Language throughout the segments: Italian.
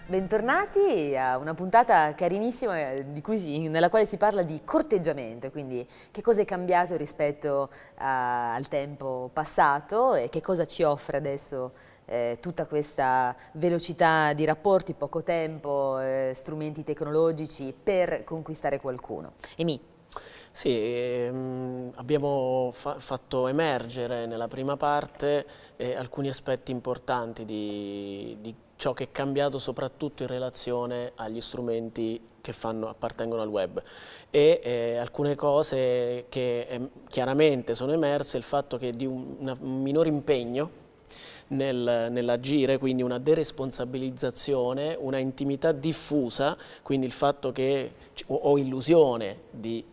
Bentornati a una puntata carinissima nella quale si parla di corteggiamento, quindi che cosa è cambiato rispetto al tempo passato e che cosa ci offre adesso tutta questa velocità di rapporti, poco tempo, strumenti tecnologici per conquistare qualcuno. Sì, abbiamo fatto emergere nella prima parte alcuni aspetti importanti di ciò che è cambiato soprattutto in relazione agli strumenti che appartengono al web e alcune cose che chiaramente sono emerse, il fatto che di un minor impegno nell'agire, quindi una deresponsabilizzazione, una intimità diffusa, quindi il fatto che ho illusione di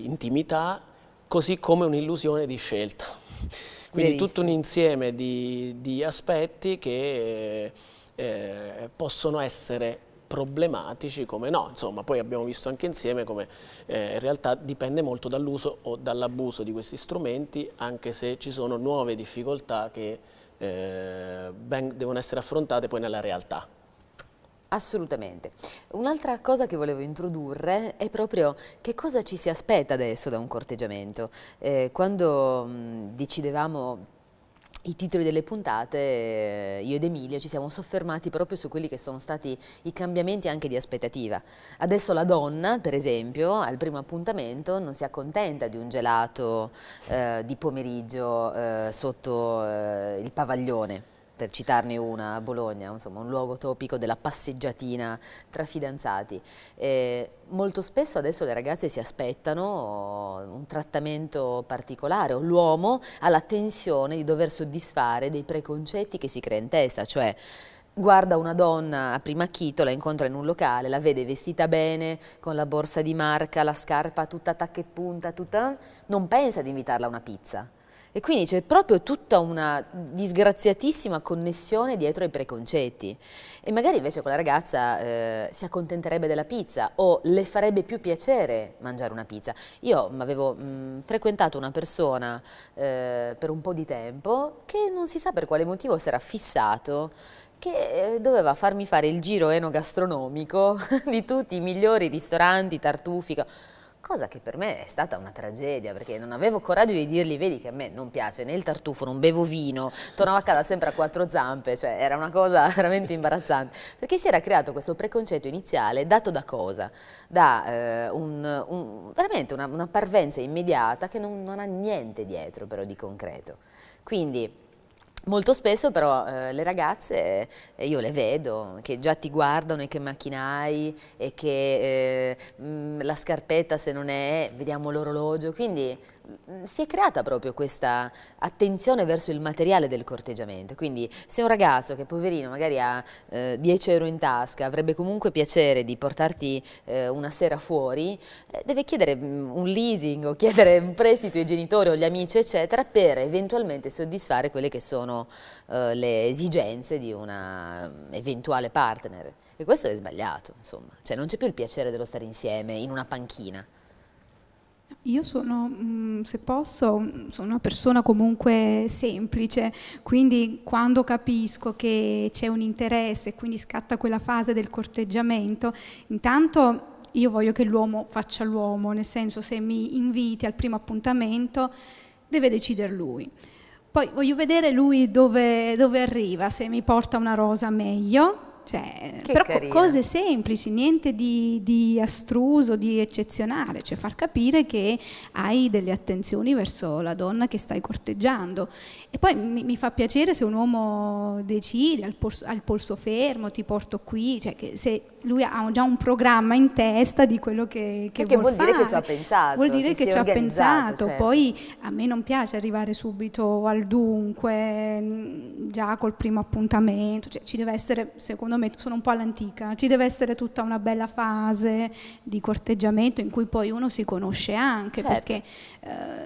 intimità, così come un'illusione di scelta. Quindi tutto un insieme di aspetti che possono essere problematici come no, insomma poi abbiamo visto anche insieme come in realtà dipende molto dall'uso o dall'abuso di questi strumenti, anche se ci sono nuove difficoltà che devono essere affrontate poi nella realtà. Assolutamente. Un'altra cosa che volevo introdurre è proprio che cosa ci si aspetta adesso da un corteggiamento. Quando decidevamo i titoli delle puntate, io ed Emilio ci siamo soffermati proprio su quelli che sono stati i cambiamenti anche di aspettativa. Adesso la donna, per esempio, al primo appuntamento non si accontenta di un gelato di pomeriggio sotto il Pavaglione, per citarne una a Bologna, insomma un luogo topico della passeggiatina tra fidanzati. Molto spesso adesso le ragazze si aspettano un trattamento particolare, o l'uomo ha la tensione di dover soddisfare dei preconcetti che si crea in testa, cioè guarda una donna a prima acchito, la incontra in un locale, la vede vestita bene, con la borsa di marca, la scarpa tutta tacca e punta, non pensa di invitarla a una pizza. E quindi c'è proprio tutta una disgraziatissima connessione dietro ai preconcetti. E magari invece quella ragazza si accontenterebbe della pizza o le farebbe più piacere mangiare una pizza. Io avevo frequentato una persona per un po' di tempo che non si sa per quale motivo si era fissato che doveva farmi fare il giro enogastronomico di tutti i migliori ristoranti, tartufi, cosa che per me è stata una tragedia, perché non avevo coraggio di dirgli, vedi che a me non piace né il tartufo, non bevo vino, tornavo a casa sempre a quattro zampe, cioè era una cosa veramente imbarazzante, perché si era creato questo preconcetto iniziale dato da cosa? Da veramente una parvenza immediata che non ha niente dietro però di concreto. Quindi molto spesso però le ragazze, io le vedo, che già ti guardano e che macchina hai e che la scarpetta se non è, vediamo l'orologio, quindi si è creata proprio questa attenzione verso il materiale del corteggiamento. Quindi se un ragazzo che poverino magari ha 10 euro in tasca, avrebbe comunque piacere di portarti una sera fuori, deve chiedere un leasing o chiedere un prestito ai genitori o agli amici eccetera per eventualmente soddisfare quelle che sono le esigenze di una eventuale partner. E questo è sbagliato, insomma, cioè non c'è più il piacere dello stare insieme in una panchina. Io sono, se posso, sono una persona comunque semplice, quindi quando capisco che c'è un interesse e quindi scatta quella fase del corteggiamento, intanto io voglio che l'uomo faccia l'uomo, nel senso se mi inviti al primo appuntamento deve decidere lui. Poi voglio vedere lui dove arriva, se mi porta una rosa meglio. Cioè, però cose semplici, niente di astruso, di eccezionale, cioè far capire che hai delle attenzioni verso la donna che stai corteggiando. E poi mi fa piacere se un uomo decide al polso fermo, ti porto qui, cioè che se lui ha già un programma in testa di quello che vuol dire che ci ha pensato. Vuol dire che ci ha pensato. Certo. Poi a me non piace arrivare subito al dunque, già col primo appuntamento, cioè ci deve essere, secondo secondo me sono un po' all'antica, ci deve essere tutta una bella fase di corteggiamento in cui poi uno si conosce anche, Certo. perché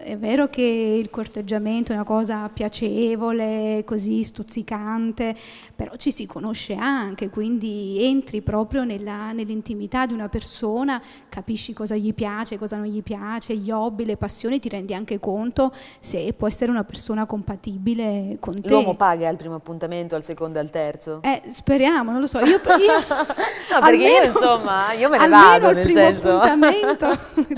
è vero che il corteggiamento è una cosa piacevole, così stuzzicante, però ci si conosce anche, quindi entri proprio nell'intimità di una persona, capisci cosa gli piace, cosa non gli piace, gli hobby, le passioni, ti rendi anche conto se può essere una persona compatibile con te. L'uomo paga al primo appuntamento, al secondo e al terzo? Speriamo, non lo so. No, perché io insomma, io me ne almeno vado, al nel primo senso. appuntamento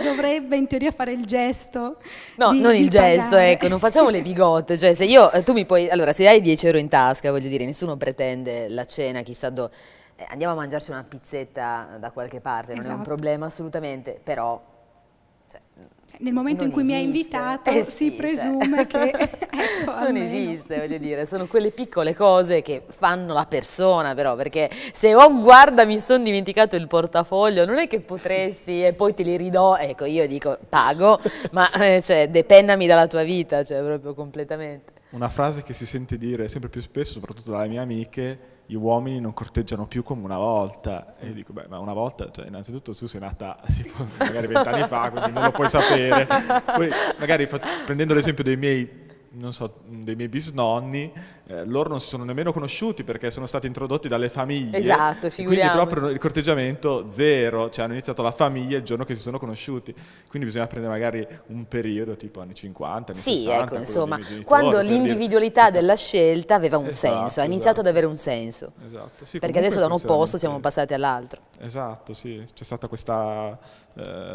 dovrebbe in teoria fare il gesto. No, di- non di il gesto, pagare. ecco, non facciamo le bigotte, cioè se io, tu mi puoi, allora se hai 10 euro in tasca, voglio dire, nessuno pretende la cena, chissà dove, andiamo a mangiarci una pizzetta da qualche parte, non è un Esatto. problema assolutamente, però, cioè, Nel momento in non cui mi ha esiste. invitato Sì, si presume che ecco, non almeno. esiste, voglio dire, sono quelle piccole cose che fanno la persona però, perché se oh guarda mi sono dimenticato il portafoglio, non è che potresti e poi te li ridò, ecco io dico pago, ma cioè depennami dalla tua vita, cioè proprio completamente. Una frase che si sente dire sempre più spesso, soprattutto dalle mie amiche: gli uomini non corteggiano più come una volta. E io dico, beh, ma una volta, cioè, innanzitutto tu sei nata tipo, magari 20 anni fa, quindi non lo puoi sapere. Poi magari prendendo l'esempio dei miei, non so, dei miei bisnonni, loro non si sono nemmeno conosciuti perché sono stati introdotti dalle famiglie. Esatto, e quindi figuriamoci. proprio il corteggiamento zero, cioè hanno iniziato la famiglia il giorno che si sono conosciuti. Quindi bisogna prendere magari un periodo tipo anni 50, anni Sì, 60, ecco, quello insomma, dei miei genitori, quando per dire. l'individualità Sì, della scelta aveva un Esatto, senso, ha iniziato ad esatto. avere un senso, Esatto, sì, perché comunque adesso da un questo opposto veramente- siamo passati all'altro. Esatto, sì, c'è stata questa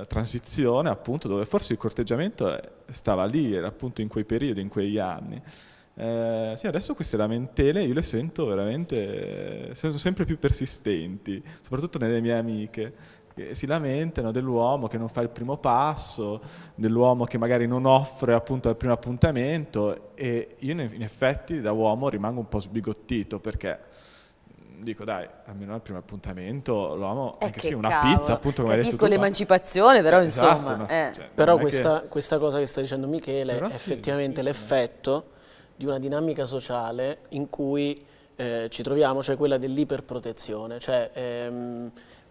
transizione appunto dove forse il corteggiamento stava lì, era appunto in quei periodi, in quegli anni. Sì, adesso queste lamentele io le sento veramente, sono sempre più persistenti, soprattutto nelle mie amiche, che si lamentano dell'uomo che non fa il primo passo, dell'uomo che magari non offre appunto al primo appuntamento, e io in effetti da uomo rimango un po' sbigottito perché dico dai, almeno al primo appuntamento l'uomo, anche che sì, una cavolo. pizza appunto come hai detto Capisco tu, ma- l'emancipazione, però Cioè, insomma, esatto, no, cioè, Però non è che- questa cosa che sta dicendo Michele Però è sì, effettivamente sì, sì. l'effetto di una dinamica sociale in cui ci troviamo, cioè quella dell'iperprotezione, cioè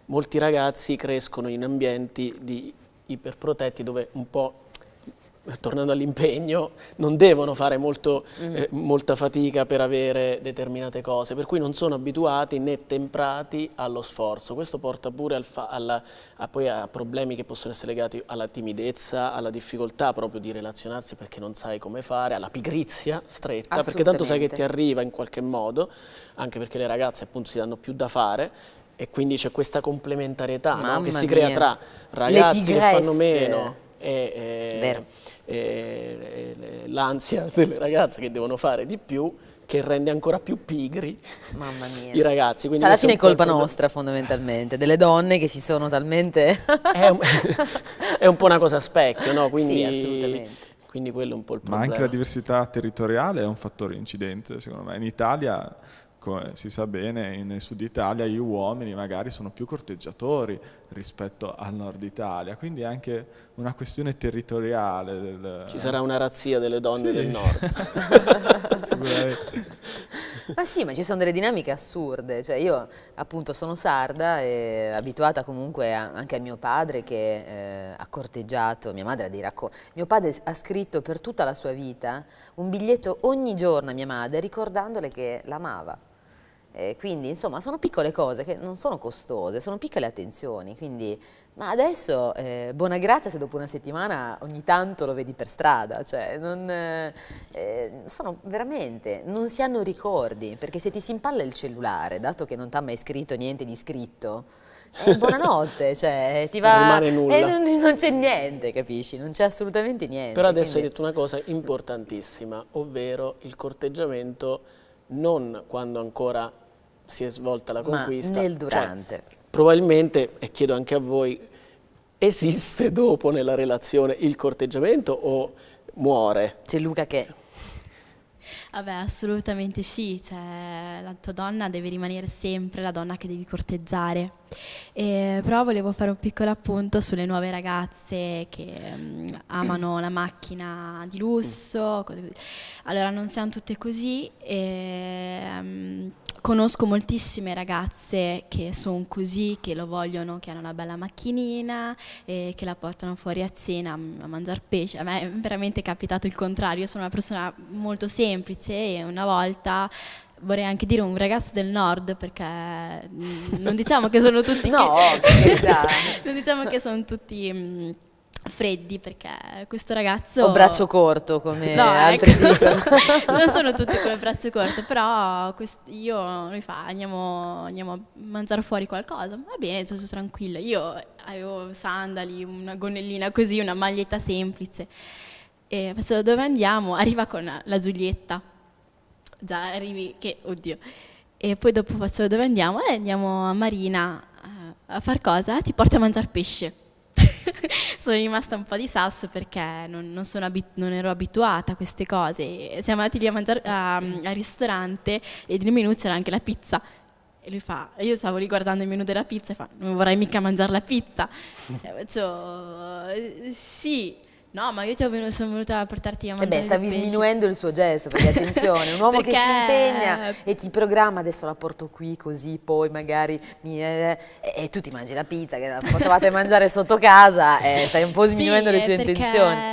molti ragazzi crescono in ambienti di iperprotetti dove un po', tornando all'impegno, non devono fare molta fatica per avere determinate cose, per cui non sono abituati né temprati allo sforzo. Questo porta pure poi a problemi che possono essere legati alla timidezza, alla difficoltà proprio di relazionarsi perché non sai come fare, alla pigrizia stretta, perché tanto sai che ti arriva in qualche modo, anche perché le ragazze appunto si danno più da fare, e quindi c'è questa complementarietà, no, Mamma che si mia. crea tra ragazzi che fanno tigresse. meno Vero. e l'ansia delle ragazze che devono fare di più, che rende ancora più pigri Mamma mia. i ragazzi. Quindi Cioè, alla questo fine è un po' il colpa problema. nostra fondamentalmente, delle donne che si sono talmente... È un po' una cosa a specchio, no? Sì, assolutamente. Quindi quello è un po' il Ma problema. anche la diversità territoriale è un fattore incidente, secondo me. In Italia, come si sa bene, nel sud Italia gli uomini magari sono più corteggiatori rispetto al nord Italia, quindi è anche una questione territoriale. Ci sarà una razzia delle donne Sì. del nord. Sicuramente. Ma sì, ma ci sono delle dinamiche assurde, cioè io appunto sono sarda e abituata comunque anche a mio padre che ha corteggiato, mia madre ha dei racconti, mio padre ha scritto per tutta la sua vita un biglietto ogni giorno a mia madre ricordandole che l'amava. Quindi insomma sono piccole cose che non sono costose, sono piccole attenzioni, quindi, ma adesso buona grazia se dopo una settimana ogni tanto lo vedi per strada, cioè sono veramente, non si hanno ricordi, perché se ti si impalla il cellulare, dato che non ti ha mai scritto niente di scritto, buonanotte, cioè ti va... Non rimane nulla. Non c'è niente, capisci? Non c'è assolutamente niente. Però adesso quindi- hai detto una cosa importantissima, ovvero il corteggiamento non quando ancora si è svolta la Ma conquista. nel Cioè, durante. probabilmente, e chiedo anche a voi, esiste dopo nella relazione il corteggiamento o muore? C'è Luca che... Vabbè, assolutamente sì, cioè, la tua donna deve rimanere sempre la donna che devi corteggiare. Però volevo fare un piccolo appunto sulle nuove ragazze che amano la macchina di lusso, cose così. Allora, non siamo tutte così. Conosco moltissime ragazze che sono così, che lo vogliono, che hanno una bella macchinina e che la portano fuori a cena a mangiare pesce. A me è veramente capitato il contrario. Io sono una persona molto semplice e una volta, vorrei anche dire un ragazzo del nord, perché non diciamo che sono tutti No, non diciamo che sono tutti freddi, perché questo ragazzo o braccio corto, come no, altri ecco. dicono. Non sono tutti con il braccio corto, però lui fa andiamo a mangiare fuori qualcosa. Va bene, sono tranquilla. Io avevo sandali, una gonnellina così, una maglietta semplice. E faccio, dove andiamo? Arriva con la Giulietta. Già arrivi che, oddio. E poi dopo faccio, dove andiamo? Andiamo a Marina. A far cosa? Ti porto a mangiare pesce. Sono rimasta un po' di sasso perché non ero abituata a queste cose. E siamo andati lì a mangiare al ristorante e nel menù c'era anche la pizza. E lui fa, io stavo lì guardando il menù della pizza e fa, non vorrei mica mangiare la pizza. E faccio, sì. No, ma io sono venuta a portarti a mangiare il stavi pesce. sminuendo il suo gesto, perché attenzione, un uomo che si impegna e ti programma, adesso la porto qui così, poi magari e tu ti mangi la pizza che la potevate mangiare sotto casa e stai un po' sminuendo le sue intenzioni.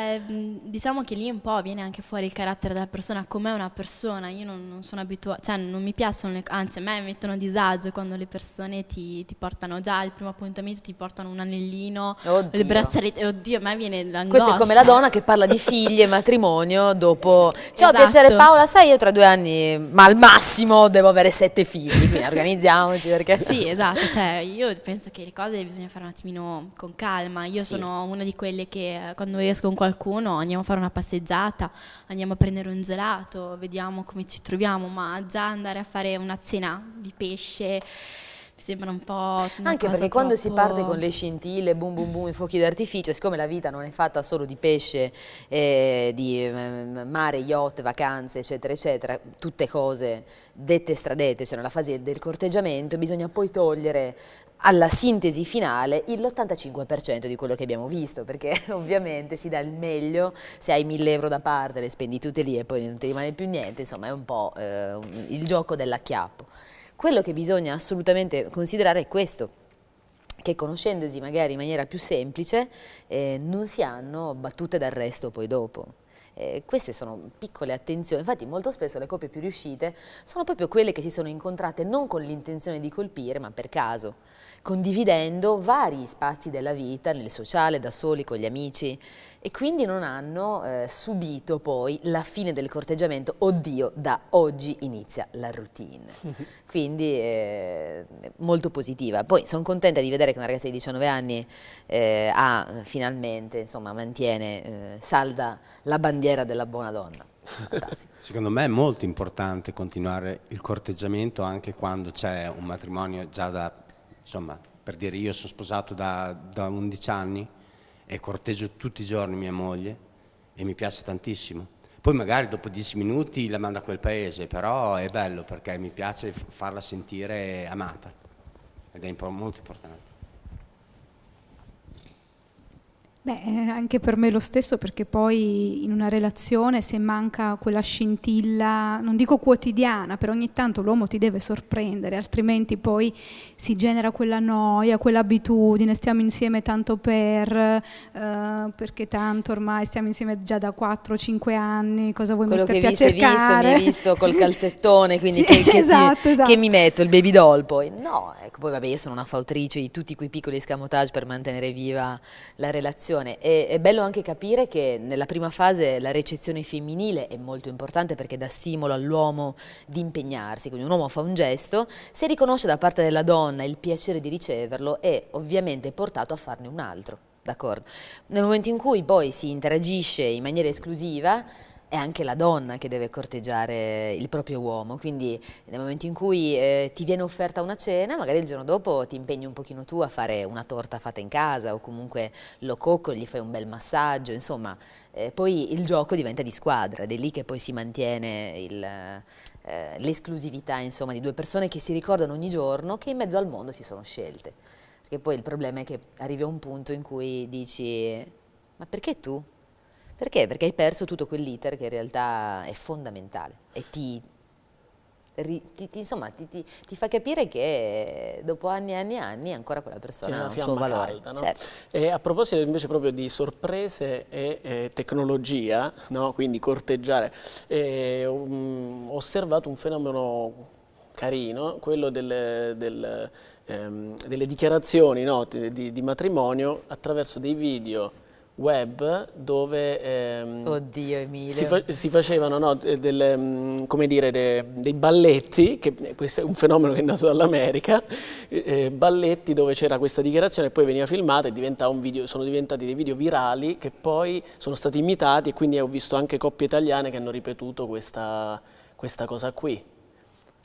Diciamo che lì un po' viene anche fuori il carattere della persona, com'è una persona. Io non sono abituata, cioè non mi piacciono, anzi a me mettono disagio quando le persone ti portano già al primo appuntamento, ti portano un anellino, le braccialette, oddio, a me viene l'angoscia. Questo è come la donna che parla di figli e matrimonio dopo, ciao Esatto. piacere Paola, sai io tra 2 anni, ma al massimo devo avere 7 figli, quindi organizziamoci perché... Sì, esatto, cioè io penso che le cose bisogna fare un attimino con calma. Io Sì. sono una di quelle che quando esco con qualcuno andiamo a fare una passeggiata, andiamo a prendere un gelato, vediamo come ci troviamo, ma già andare a fare una cena di pesce mi sembra un po' una Anche cosa perché quando si troppo- parte con le scintille, boom boom boom, i fuochi d'artificio, siccome la vita non è fatta solo di pesce, di mare, yacht, vacanze, eccetera, eccetera, tutte cose dette e stradette, cioè nella fase del corteggiamento, bisogna poi togliere alla sintesi finale l'85% di quello che abbiamo visto, perché ovviamente si dà il meglio se hai 1.000 euro da parte, le spendi tutte lì e poi non ti rimane più niente, insomma è un po' il gioco dell'acchiappo. Quello che bisogna assolutamente considerare è questo, che conoscendosi magari in maniera più semplice non si hanno battute d'arresto poi dopo. Queste sono piccole attenzioni, infatti molto spesso le coppie più riuscite sono proprio quelle che si sono incontrate non con l'intenzione di colpire ma per caso, condividendo vari spazi della vita, nel sociale, da soli, con gli amici e quindi non hanno subito poi la fine del corteggiamento, oddio da oggi inizia la routine, quindi molto positiva. Poi sono contenta di vedere che una ragazza di 19 anni finalmente insomma, mantiene salda la bandiera della buona donna. Fantastico. Secondo me è molto importante continuare il corteggiamento anche quando c'è un matrimonio già da, insomma, per dire io sono sposato da 11 anni e corteggio tutti i giorni mia moglie e mi piace tantissimo. Poi magari dopo 10 minuti la mando a quel paese, però è bello perché mi piace farla sentire amata ed è molto importante. Beh, anche per me lo stesso, perché poi in una relazione se manca quella scintilla, non dico quotidiana, però ogni tanto l'uomo ti deve sorprendere, altrimenti poi si genera quella noia, quell'abitudine, stiamo insieme tanto perché tanto ormai stiamo insieme già da 4-5 anni, cosa vuoi Quello che metterti a visto è visto, cercare? mi hai visto col calzettone, quindi Sì, esatto. che mi metto, il baby doll poi? No, ecco, poi vabbè io sono una fautrice di tutti quei piccoli escamotage per mantenere viva la relazione. È bello anche capire che nella prima fase la ricezione femminile è molto importante perché dà stimolo all'uomo di impegnarsi, quindi un uomo fa un gesto, se riconosce da parte della donna il piacere di riceverlo è ovviamente portato a farne un altro, d'accordo? Nel momento in cui poi si interagisce in maniera esclusiva è anche la donna che deve corteggiare il proprio uomo, quindi nel momento in cui ti viene offerta una cena, magari il giorno dopo ti impegni un pochino tu a fare una torta fatta in casa o comunque lo coccoli, gli fai un bel massaggio, insomma, poi il gioco diventa di squadra ed è lì che poi si mantiene l'esclusività, insomma, di due persone che si ricordano ogni giorno che in mezzo al mondo si sono scelte. Perché poi il problema è che arrivi a un punto in cui dici, ma perché tu? Perché? Perché hai perso tutto quell'iter che in realtà è fondamentale e insomma, ti fa capire che dopo anni e anni e anni ancora quella persona ha un suo valore. Calda, no? Certo. E a proposito invece proprio di sorprese e tecnologia, no? Quindi corteggiare, ho osservato un fenomeno carino, quello delle dichiarazioni, no? di matrimonio attraverso dei video web dove Oddio Emilio. si facevano, no, come dire, dei balletti, che questo è un fenomeno che è nato dall'America, balletti dove c'era questa dichiarazione e poi veniva filmata e diventava un video, sono diventati dei video virali che poi sono stati imitati e quindi ho visto anche coppie italiane che hanno ripetuto questa cosa qui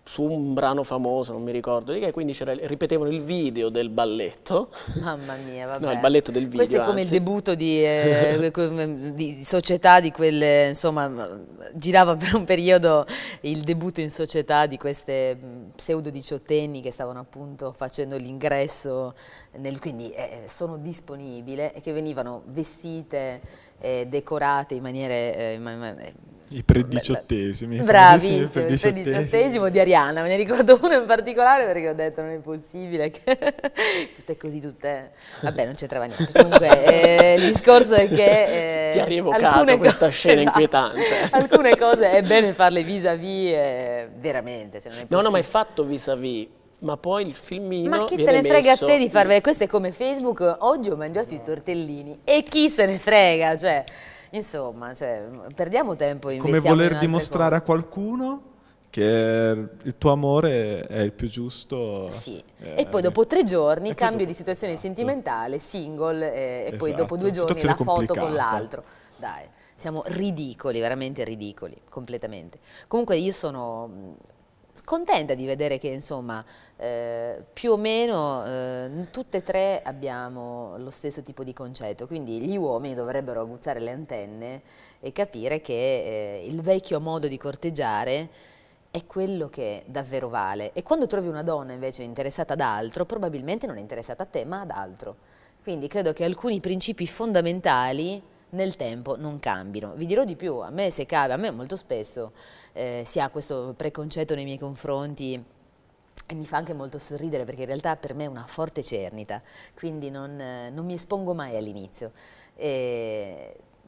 su un brano famoso, non mi ricordo di che, quindi ripetevano il video del balletto. Mamma mia, vabbè. No, il balletto del video. Questo è come il debutto di società di quelle, insomma, girava per un periodo il debutto in società di queste pseudo diciottenni che stavano appunto facendo l'ingresso, quindi sono disponibile e che venivano vestite, decorate in maniere... I prediciottesimi. Bravissimo, il prediciottesimo di Arianna, me ne ricordo uno in particolare perché ho detto non è possibile che tutte così, vabbè non c'entrava niente, comunque il discorso è che ti ha rievocato questa scena inquietante. Alcune cose è bene farle vis-à-vis veramente, cioè non è possibile. No, ma è fatto vis-à-vis. Ma poi il filmino ma chi viene te ne frega messo... a te di farvele? Questo è come Facebook, oggi ho mangiato i tortellini e chi se ne frega, cioè insomma, perdiamo tempo, investiamo come voler in altre dimostrare cose. a qualcuno che il tuo amore è il più giusto. Sì, e poi dopo 3 giorni cambio di situazione esatto. sentimentale, single, e poi Esatto, dopo 2 giorni la situazione foto con complicata. l'altro. Dai, siamo ridicoli, veramente ridicoli, completamente. Comunque io sono contenta di vedere che insomma più o meno tutte e 3 abbiamo lo stesso tipo di concetto, quindi gli uomini dovrebbero aguzzare le antenne e capire che il vecchio modo di corteggiare è quello che davvero vale, e quando trovi una donna invece interessata ad altro probabilmente non è interessata a te ma ad altro, quindi credo che alcuni principi fondamentali nel tempo non cambino. Vi dirò di più, a me molto spesso si ha questo preconcetto nei miei confronti e mi fa anche molto sorridere perché in realtà per me è una forte cernita, quindi non mi espongo mai all'inizio.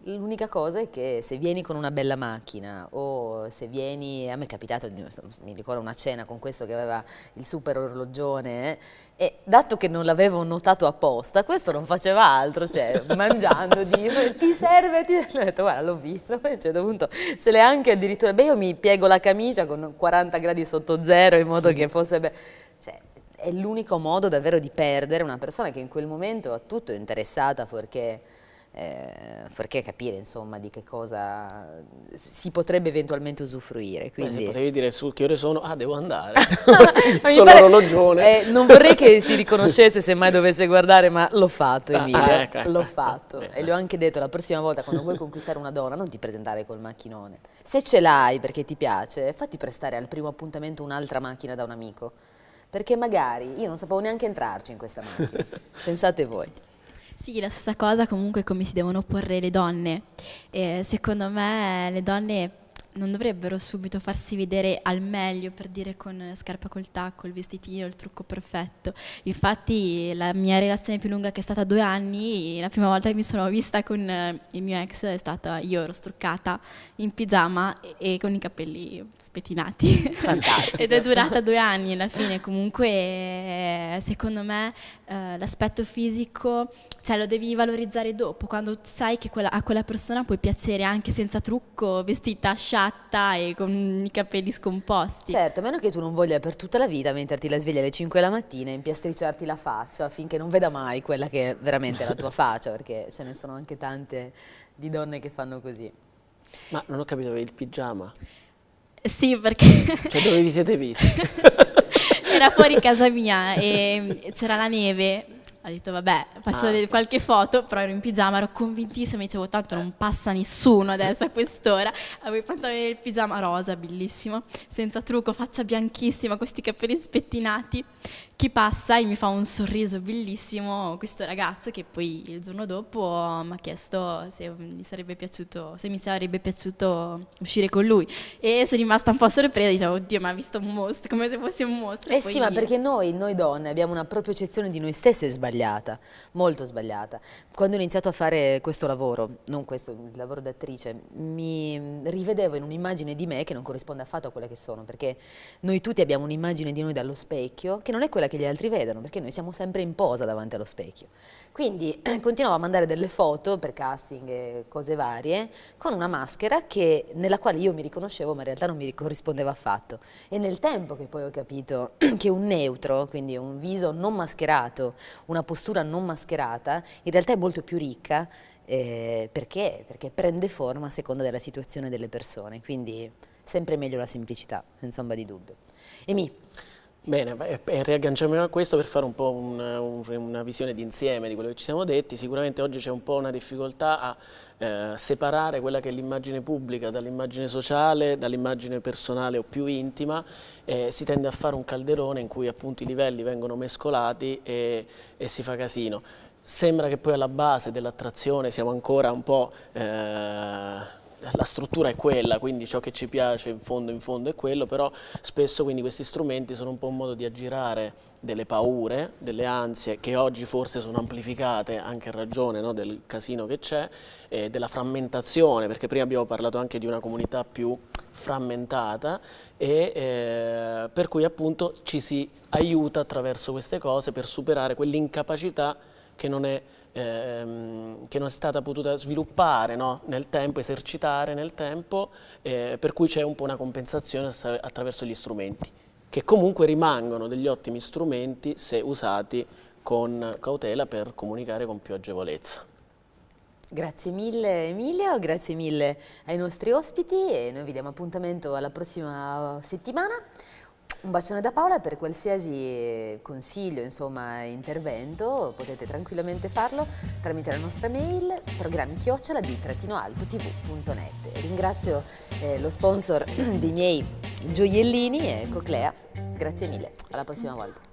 L'unica cosa è che se vieni con una bella macchina o se vieni, a me è capitato, mi ricordo una cena con questo che aveva il super orologione e dato che non l'avevo notato apposta, questo non faceva altro, cioè mangiando, ti serve? Ho detto guarda l'ho visto, a un certo punto se l'è anche addirittura, io mi piego la camicia con 40 gradi sotto zero in modo che fosse, cioè è l'unico modo davvero di perdere una persona che in quel momento a tutto è interessata perché capire insomma di che cosa si potrebbe eventualmente usufruire. Quindi... potevi dire su che ore sono? Ah, devo andare. Sono orologione. Non vorrei che si riconoscesse se mai dovesse guardare, ma l'ho fatto Emilio, ecco. l'ho fatto e le ho anche detto la prossima volta quando vuoi conquistare una donna non ti presentare col macchinone. Se ce l'hai perché ti piace, fatti prestare al primo appuntamento un'altra macchina da un amico, perché magari io non sapevo neanche entrarci in questa macchina. Pensate voi. Sì, la stessa cosa comunque come si devono porre le donne. Secondo me le donne non dovrebbero subito farsi vedere al meglio, per dire con scarpa col tacco, il vestitino, il trucco perfetto. Infatti la mia relazione più lunga, che è stata 2 anni, la prima volta che mi sono vista con il mio ex è stata, io ero struccata in pigiama e con i capelli spettinati. Fantastico. Ed è durata 2 anni alla fine. Comunque secondo me l'aspetto fisico, cioè, lo devi valorizzare dopo, quando sai che a quella persona puoi piacere anche senza trucco, vestita sciatta e con i capelli scomposti. Certo, a meno che tu non voglia per tutta la vita metterti la sveglia alle 5 la mattina e impiastricciarti la faccia finché non veda mai quella che è veramente la tua faccia, perché ce ne sono anche tante di donne che fanno così. Ma non ho capito, avevi il pigiama? Sì, perché Cioè dove vi siete visti? era fuori casa mia e c'era la neve. Ho detto vabbè, faccio qualche foto, però ero in pigiama, ero convintissima, dicevo tanto non passa nessuno adesso a quest'ora. Avevo i pantaloni del pigiama rosa, bellissimo, senza trucco, faccia bianchissima, questi capelli spettinati. Chi passa e mi fa un sorriso bellissimo, questo ragazzo che poi il giorno dopo mi ha chiesto se mi sarebbe piaciuto uscire con lui. E sono rimasta un po' sorpresa, dicevo oddio, ma ha visto un mostro, come se fosse un mostro. Eh Poi sì, ma perché noi donne abbiamo una propiocezione di noi stesse sbagliata, molto sbagliata. Quando ho iniziato a fare questo lavoro, non questo, il lavoro d'attrice, mi rivedevo in un'immagine di me che non corrisponde affatto a quella che sono, perché noi tutti abbiamo un'immagine di noi dallo specchio che non è quella che gli altri vedono, perché noi siamo sempre in posa davanti allo specchio. Quindi continuavo a mandare delle foto per casting e cose varie con una maschera nella quale io mi riconoscevo ma in realtà non mi corrispondeva affatto. E nel tempo che poi ho capito che un neutro, quindi un viso non mascherato, una postura non mascherata, in realtà è molto più ricca. Perché? Perché prende forma a seconda della situazione delle persone, quindi sempre meglio la semplicità, senza ombra di dubbio. Bene, riagganciamo a questo per fare un po' una visione d'insieme di quello che ci siamo detti. Sicuramente oggi c'è un po' una difficoltà a separare quella che è l'immagine pubblica dall'immagine sociale, dall'immagine personale o più intima. Si tende a fare un calderone in cui appunto i livelli vengono mescolati e si fa casino. Sembra che poi alla base dell'attrazione siamo ancora un po'... la struttura è quella, quindi ciò che ci piace in fondo è quello, però spesso quindi questi strumenti sono un po' un modo di aggirare delle paure, delle ansie che oggi forse sono amplificate anche in ragione, no, del casino che c'è, della frammentazione, perché prima abbiamo parlato anche di una comunità più frammentata e per cui appunto ci si aiuta attraverso queste cose per superare quell'incapacità che non è stata potuta sviluppare, no, nel tempo, esercitare nel tempo, per cui c'è un po' una compensazione attraverso gli strumenti, che comunque rimangono degli ottimi strumenti se usati con cautela per comunicare con più agevolezza. Grazie mille Emilio, grazie mille ai nostri ospiti e noi vi diamo appuntamento alla prossima settimana. Un bacione da Paola, per qualsiasi consiglio, insomma, intervento, potete tranquillamente farlo tramite la nostra mail programmi@d-alto-tv.net. Ringrazio lo sponsor dei miei gioiellini e Coclea. Grazie mille, alla prossima volta.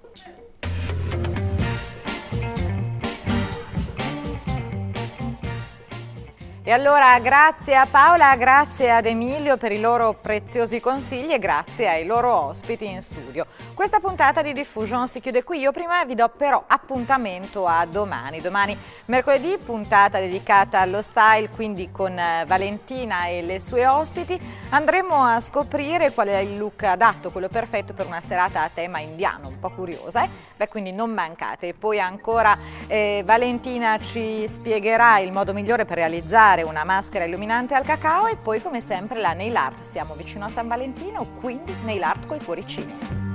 E allora grazie a Paola, grazie ad Emilio per i loro preziosi consigli e grazie ai loro ospiti in studio. Questa puntata di Diffusion si chiude qui, io prima vi do però appuntamento a domani. Domani mercoledì, puntata dedicata allo style, quindi con Valentina e le sue ospiti. Andremo a scoprire qual è il look adatto, quello perfetto per una serata a tema indiano, un po' curiosa. Beh, quindi non mancate. E poi ancora Valentina ci spiegherà il modo migliore per realizzare una maschera illuminante al cacao e poi come sempre la nail art. Siamo vicino a San Valentino, quindi nail art coi cuoricini.